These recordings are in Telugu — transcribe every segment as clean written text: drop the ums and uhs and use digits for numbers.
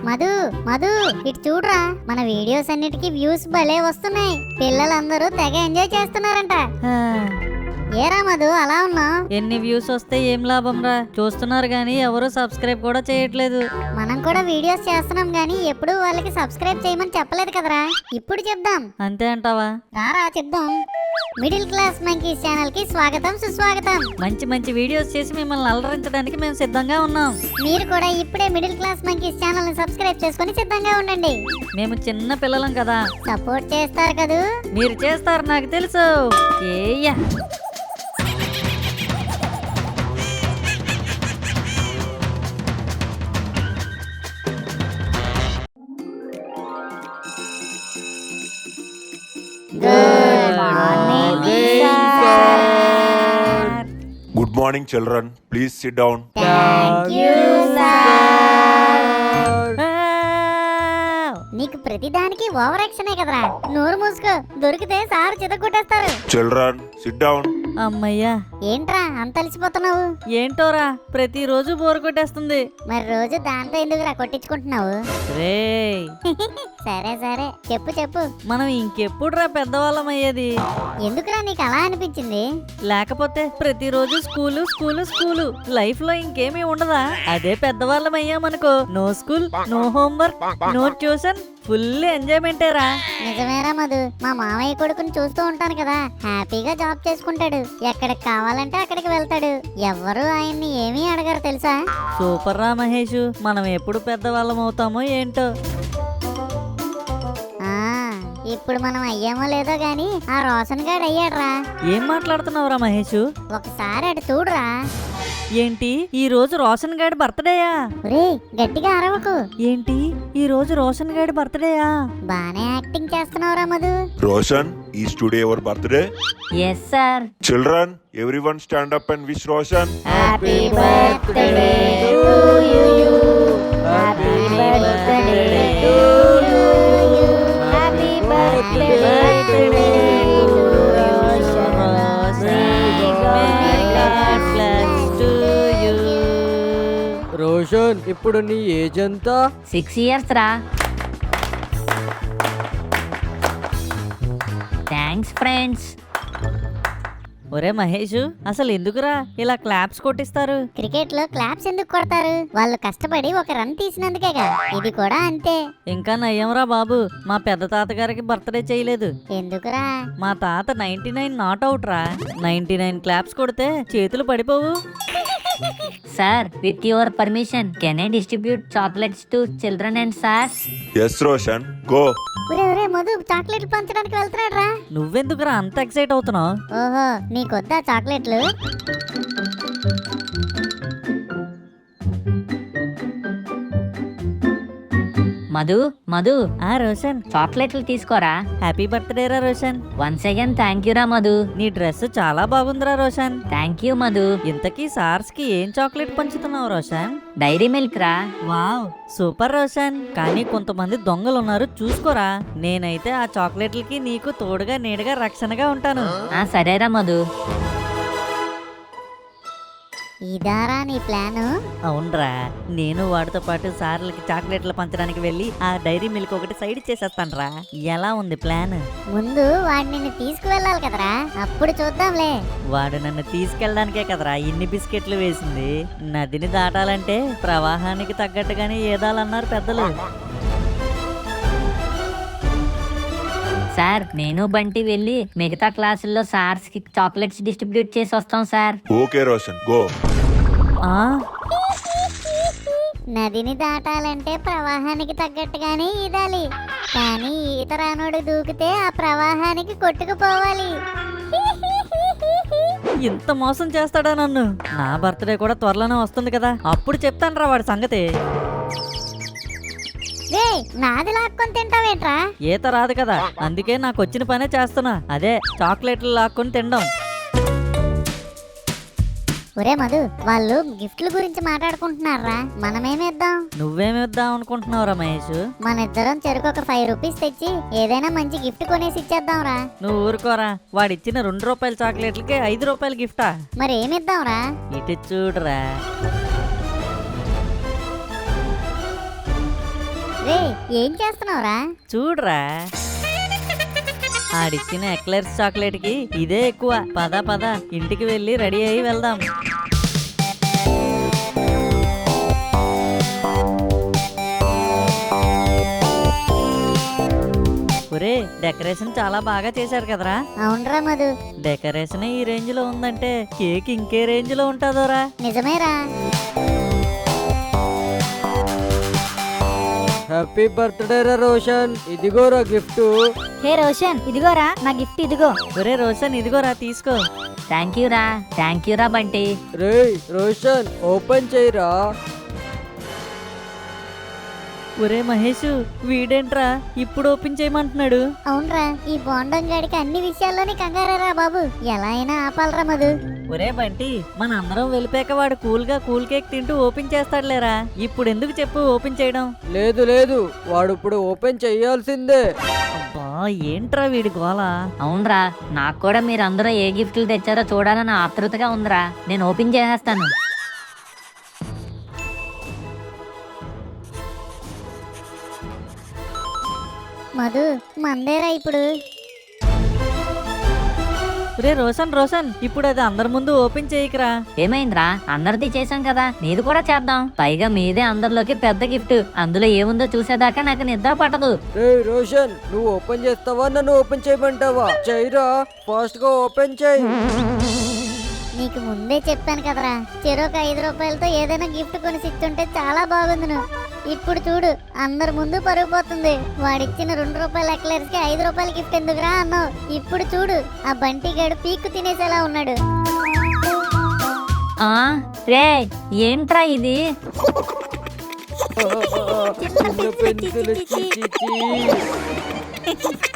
మధు మధు ఇటు చూడరా, మన వీడియోస్ అన్నిటికీ వ్యూస్ భలే వస్తున్నాయి. పిల్లలందరూ తెగ ఎంజాయ్ చేస్తున్నారంట. ఏరా మధు అలా ఉన్నావు? ఎన్ని వ్యూస్ వస్తే ఏం లాభం రా, చూస్తున్నారు గానీ ఎవరు సబ్స్క్రైబ్ కూడా చేయట్లేదు. మనం కూడా వీడియోస్ చేస్తున్నాం గానీ ఎప్పుడు వాళ్ళకి సబ్స్క్రైబ్ చేయమని చెప్పలేదు కదరా. ఇప్పుడు చెప్దాం. అంతే అంటావా? రారా చెప్దాం. మిడిల్ క్లాస్ మంకీస్ ఛానల్ కి స్వాగతం సుస్వాగతం. మంచి మంచి వీడియోస్ చేసి మిమ్మల్ని అలరించడానికి మేము సిద్ధంగా ఉన్నాం. మీరు కూడా ఇప్పుడే మిడిల్ క్లాస్ మంకీస్ ఛానల్ ని సబ్స్క్రైబ్ చేసుకుని సిద్ధంగా ఉండండి. మేము చిన్న పిల్లలం కదా, సపోర్ట్ చేస్తారు కదూ. మీరు చేస్తారు నాకు తెలుసు. ఏయ్యా Good morning, children. Please sit down. Thank you sir. నీకు ప్రతిదానికి ఓవర్ యాక్షనే కదరా. నోరు మూసుకో, దొరికితే సార్ చితగొట్టేస్తారు. Children, sit down. అమ్మయ్యా, ఏంట్రా అంత అలసిపోతున్నావు? ఏంటోరా ప్రతిరోజు బోర్ కొట్టేస్తుంది. మరి రోజు దాంతో ఎందుకురా కొట్టించుకుంటున్నావు? రేయ్ సరే సరే చెప్పు చెప్పు. మనం ఇంకెప్పుడురా పెద్దవాళ్ళం అయ్యేది? ఎందుకురా నీకు అలా అనిపించింది? లేకపోతే ప్రతిరోజు స్కూలు స్కూలు స్కూలు, లైఫ్ లో ఇంకేమీ ఉండదా? అదే పెద్దవాళ్ళం అయ్యామనుకో, no school, no homework, no tuition, full ఎంజాయ్మెంటేరా. నిజమేరా మధు, మా మామయ్య కొడుకుని చూస్తూ ఉంటాను కదా, హ్యాపీగా జాబ్ చేసుకుంటాడు. ఎక్కడికి కావాలంటే అక్కడికి వెళ్తాడు. ఎవ్వరూ ఆయన్ని ఏమీ అడగరు తెలుసా. సూపర్ రా మహేష్, మనం ఎప్పుడు పెద్దవాళ్ళం అవుతామో ఏంటో. ఆ ఇప్పుడు మనం అయ్యామో లేదో గాని ఆ రోషన్ గాడు అయ్యాడ్రా. ఏం మాట్లాడుతున్నావురా మహేష్? ఒకసారి అటు చూడురా. ఏంటి ఈ రోజు రోషన్ గాడి బర్త్డేయా? ఒరే గట్టిగా అరవకు. ఏంటి ఈ రోజు రోషన్ గాడి బర్త్డేయా? బానే యాక్టింగ్ చేస్తున్నావురా Madhu. Roshan, is today our birthday? Yes sir. Children, everyone stand up and wish Roshan. Happy birthday to you. Happy birthday to you. Happy birthday to Roshan, ఇప్పుడు నీ ఏజ్ ఎంత? 6 years రా. Thanks friends. ఒరే మహేష్, అసలు ఎందుకురా ఇలా క్లాప్స్ కొట్టిస్తారు? క్రికెట్ లో క్లాప్స్ ఎందుకు కొడతారు? వాళ్ళు కష్టపడి ఒక రన్ తీసినందుకేగా. ఇది కూడా అంతే. ఇంకా నయ్యంరా బాబు, మా పెద్ద తాతగారికి బర్త్డే చేయలేదు. ఎందుకురా? మా తాత 99 నాట్ అవుట్ రా. 99 క్లాప్స్ కొడితే చేతులు పడిపోవు. Sir, with your permission can I distribute chocolates to children and sirs? Yes, Roshan, go. ఒరే ఒరే మధు చాక్లెట్లు పంచడానికి వెళ్తున్నాడు రా. నువ్వెందుకురా అంత ఎక్సైట్ అవుతున్నావు? ఓహో నీకొద్దా చాక్లెట్లు? మధు మధు, ఆ రోషన్, చాక్లెట్లు తీసుకోరా. హ్యాపీ బర్త్డే రా Roshan. Once again thank you రా మధు. నీ డ్రెస్ చాలా బాగుందిరా రోషన్. Thank you Madhu. ఇంతకీ సార్స్ కి ఏం చాక్లెట్ పంచుతున్నావు రోషన్? డైరీ మిల్క్ రా. Wow super Roshan. కానీ కొంతమంది దొంగలు ఉన్నారు, చూసుకోరా. నేనైతే ఆ చాక్లెట్లకి నీకు తోడుగా నీడగా రక్షణగా ఉంటాను. సరేరా మధు. ఇదారా నీ ప్లాను? అవునరా, నేను వాడితో పాటు సార్లకి చాక్లెట్లు పంచడానికి వెళ్ళి ఆ డైరీ మిల్క్ ఒకటి సైడ్ చేసేస్తాను రా. ఎలా ఉంది ప్లాన్? ముందు వాడు నిన్ను తీసుకువెళ్ళాలి కదరా, అప్పుడు చూద్దాంలే. వాడు నన్ను తీసుకెళ్ళడానికే కదరా ఇన్ని బిస్కెట్లు వేసింది. నదిని దాటాలంటే ప్రవాహానికి తగ్గట్టుగానే ఏదాలన్నారు పెద్దలు. సార్, నేను బంటి వెళ్ళి మిగతా క్లాసుల్లో సార్స్ కి చాక్లెట్స్ డిస్ట్రిబ్యూట్ చేసి వస్తాం సార్. Okay, Roshan, go. ఆ నదిని దాటాలంటే ప్రవాహానికి తగ్గట్టుగానే ఈదాలి. కానీ ఈత రానోడు దూకితే ఆ ప్రవాహానికి కొట్టుకుపోవాలి. ఇంత మోసం చేస్తాడా నన్ను? నా బర్త్డే కూడా త్వరలోనే వస్తుంది కదా, అప్పుడు చెప్తాను రా వాడి సంగతి. రేయ్, నాది లాక్కొని తింటావేంట్రా? ఈత రాదు కదా, అందుకే నాకు వచ్చిన పనే చేస్తున్నా. అదే చాక్లెట్లు లాక్కొని తినడం. ఒరే మధు, వాళ్ళు గిఫ్ట్ల గురించి మాట్లాడుకుంటున్నారా, మనమేమిద్దాం? నువ్వేమిద్దాం అనుకుంటున్నావురా మహేష్? మన ఇద్దరం చెరుకు ఒక 5 రూపీస్ తెచ్చి ఏదైనా మంచి గిఫ్ట్ కొనేసి ఇచ్చేద్దాంరా. నువ్వు ఊరుకోరా, వాడిచ్చిన 2 రూపాయల చాక్లెట్లకి 5 రూపాయల గిఫ్టా? మరి ఏమిద్దాంరా? ఇటు చూడరా. రే ఏం చేస్తున్నావురా? చూడరా, ఆడిచ్చిన ఎక్లర్స్ చాక్లెట్ కి ఇదే ఎక్కువ. పద పద ఇంటికి వెళ్ళి రెడీ అయ్యి వెళ్దాం. ఒరే, డెకరేషన్ చాలా బాగా చేశారు కదరా. అవునరా మధు, డెకరేషన్ ఈ రేంజ్ లో ఉందంటే కేక్ ఇంకే రేంజ్ లో ఉంటుందోరా. నిజమేరా. హ్యాపీ బర్త్డే రా రోషన్, ఇదిగోరా గిఫ్ట్. హే రోషన్, ఇదిగోరా నా గిఫ్ట్, ఇదిగో. ఒరే రోషన్, ఇదిగోరా తీసుకో. థ్యాంక్ యూ రా బంటి. రేయ్ రోషన్, ఓపెన్ చేయరా. ఒరే మహేష్, వీడేంట్రా ఇప్పుడు ఓపెన్ చేయమంటున్నాడు. అవునరా, ఈ బోండం గాడికి అన్ని విషయాల్లోని కంగారా బాబు. ఎలా అయినా ఆపాలరా మధు. ఒరే బంటి, మన అందరం వెళ్ళిపోయాక వాడు కూల్ కేక్ తింటూ ఓపెన్ చేస్తాడులేరా. ఇప్పుడు ఎందుకు చెప్పు ఓపెన్ చేయడం? లేదు లేదు, వాడు ఇప్పుడు ఓపెన్ చెయ్యాల్సిందే. అబ్బా, ఏంట్రా వీడి గోల. అవునరా, నాకు కూడా మీరందరూ ఏ గిఫ్ట్లు తెచ్చారో చూడాలని ఆతృతగా ఉందిరా. నేను ఓపెన్ చేసేస్తాను. మధు, మందేరా ఇప్పుడు. ఒరే రోషన్, ఇప్పుడు అది అందరి ముందు ఓపెన్ చేయకరా. ఏమైందిరా, అందరిది చేశాం కదా, నీది కూడా చేద్దాం. పైగా మీదే అందరిలోకి పెద్ద గిఫ్ట్. అందులో ఏముందో చూసేదాకా నాకు నిద్ర పట్టదు. రేయ్ రోషన్, నువ్వు ఓపెన్ చేస్తావా నన్ను ఓపెన్ చేయమంటావా? చెయ్యరా, ఫాస్ట్ గా ఓపెన్ చేయి. నీకు ముందే చెప్పాను కదరా, చెరొక 5 రూపాయలతో ఏదైనా గిఫ్ట్ కొనిసి ఇస్తుంటే చాలా బాగుంది. ఇప్పుడు చూడు, అందరి ముందు పరుగు పోతుంది. వాడిచ్చిన 2 రూపాయల ఎక్లర్స్ కి 5 రూపాయల గిఫ్ట్ ఎందుకురా అన్నావు. ఇప్పుడు చూడు, ఆ బంటి గడు పీక్కు తినేసేలా ఉన్నాడు. ఆ రే, ఏంట్రా ఇది? చిన్న పెన్సిల్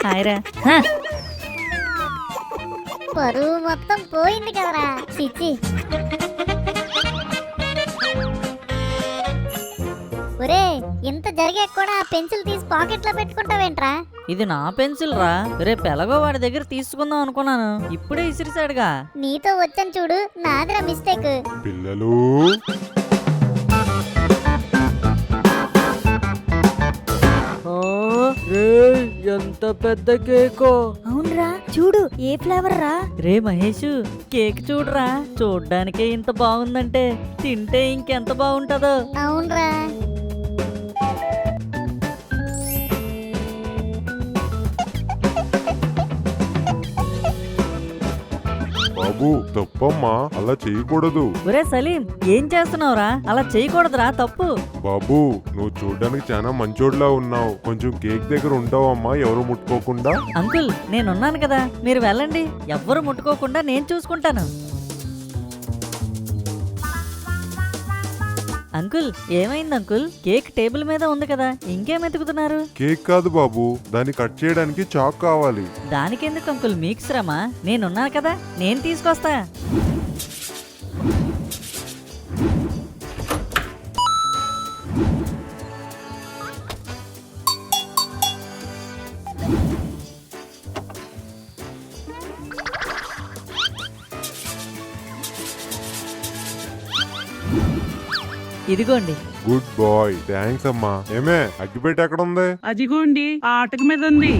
హాయ్రా. హ, పరువు మొత్తం పోయింది కదరా. చిచ్చి. ఒరే, ఇంత జరిగాక కూడా ఆ పెన్సిల్ తీసి పాకెట్ లో పెట్టుకుంటావేంట్రా? ఇది నా పెన్సిల్ రా. రేపు ఎలాగో వాడి దగ్గర తీసుకుందాం అనుకున్నాను, ఇప్పుడే ఇసిరిసాడుగా. నీతో వచ్చాను చూడు, నాదిరా మిస్టేక్. పిల్లలు రేయ్, ఎంత పెద్ద కేకో. అవునరా, చూడు ఏ ఫ్లేవర్ రా. రే మహేష్, కేక్ చూడరా. చూడ్డానికే ఇంత బాగుందంటే తింటే ఇంకెంత బాగుంటుందో. అవునరా. బాబు తప్పమ్మా, అలా చేయకూడదు. ఒరే సలీం, ఏం చేస్తున్నావురా? అలా చేయకూడదురా, తప్పు. బాబు, నువ్వు చూడడానికి చాలా మంచోడ్లా ఉన్నావు. కొంచెం కేక్ దగ్గర ఉంటావమ్మా, ఎవరు ముట్టుకోకుండా. అంకుల్, నేనున్నాను కదా, మీరు వెళ్ళండి. ఎవ్వరు ముట్టుకోకుండా నేను చూసుకుంటాను. అంకుల్, ఏమైంది అంకుల్? కేక్ టేబుల్ మీద ఉంది కదా, ఇంకేం ఎతుకుతున్నారు? కేక్ కాదు బాబు, దాన్ని కట్ చేయడానికి చాక్ కావాలి. దానికెందుకు అంకుల్ మీకు శ్రమ? నేనున్నాను కదా, నేను తీసుకొస్తా. ఇదిగోండి. గుడ్ బాయ్, థ్యాంక్స్ అమ్మా. ఏమే, అగ్గిపెట్టి ఎక్కడ ఉంది? అదిగోండి ఆ ఆటక మీద ఉంది.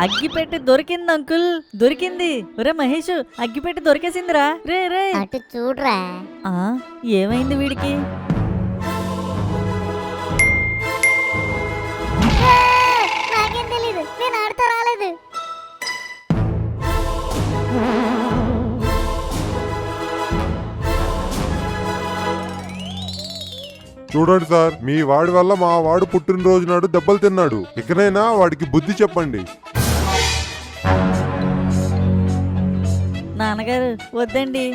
అగ్గిపెట్టి దొరికింది అంకుల్, దొరికింది. ఒరే మహేష్, అగ్గిపెట్టి దొరికేసిందిరా. రే రే, అటు చూడరా. ఆ, ఏమైంది వీడికి? నాకేం తెలీదు, నేను ఆడుతూ రాలేదు. చూడండి సార్, మీ వాడి వల్ల మా వాడు పుట్టినరోజు నాడు దెబ్బలు తిన్నాడు. ఇకనైనా వాడికి బుద్ధి చెప్పండి. నాన్నగారు, వద్దండి.